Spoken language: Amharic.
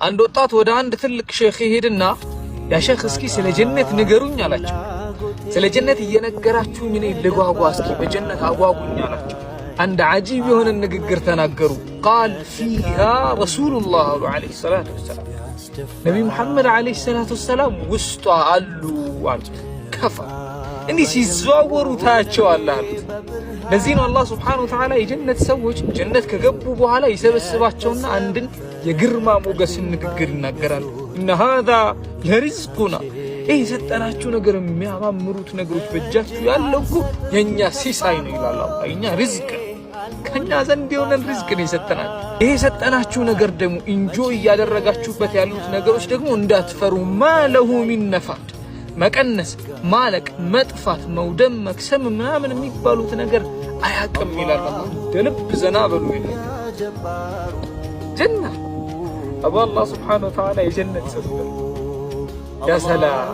አንድ ወጣት ወደ አንድ ትልቅ ሼኽ ይሄድና ያ ሼኽ እስኪ ስለ ጀነት ንገሩኝ አላቸው። ስለ ጀነት እየነገራችሁኝ እኔ ልጓጓ እስኪ በጀነት አጓጉኝ አላቸው። አንድ አጂብ የሆነ ንግግር ተናገሩ። ቃል ፊሃ ረሱሉላህ ዐለይሂ ሰላቱ ወሰላም ነቢ ሙሐመድ ዐለይሂ ሰላቱ ወሰላም ውስጧ አሉ አሉት። ከፋ እንዲህ ሲዘዋወሩ ታያቸዋለህ አሉት። ለዚህ ነው አላህ ሱብሓነሁ ወተዓላ የጀነት ሰዎች ጀነት ከገቡ በኋላ ይሰበስባቸውና አንድን የግርማ ሞገስ ንግግር ይናገራሉ። እነ ሃዛ ለሪዝቁና ይህ የሰጠናችሁ ነገር የሚያማምሩት ነገሮች በእጃችሁ ያለው እኮ የእኛ ሲሳይ ነው ይላል አላህ። የእኛ ሪዝቅ ከእኛ ዘንድ የሆነን ሪዝቅ ነው የሰጠናችሁ። ይህ የሰጠናችሁ ነገር ደግሞ ኢንጆይ እያደረጋችሁበት ያሉት ነገሮች ደግሞ እንዳትፈሩ ማለሁ ሚን ነፋድ መቀነስ፣ ማለቅ፣ መጥፋት፣ መውደም፣ መክሰም ምናምን የሚባሉት ነገር አያቅም ይላል አላህ። ደልብ ዘና በሉ ይላል ጀና አቡ አላህ ሱብሓነሁ ወተዓላ የጀነት ሰው ያ ሰላም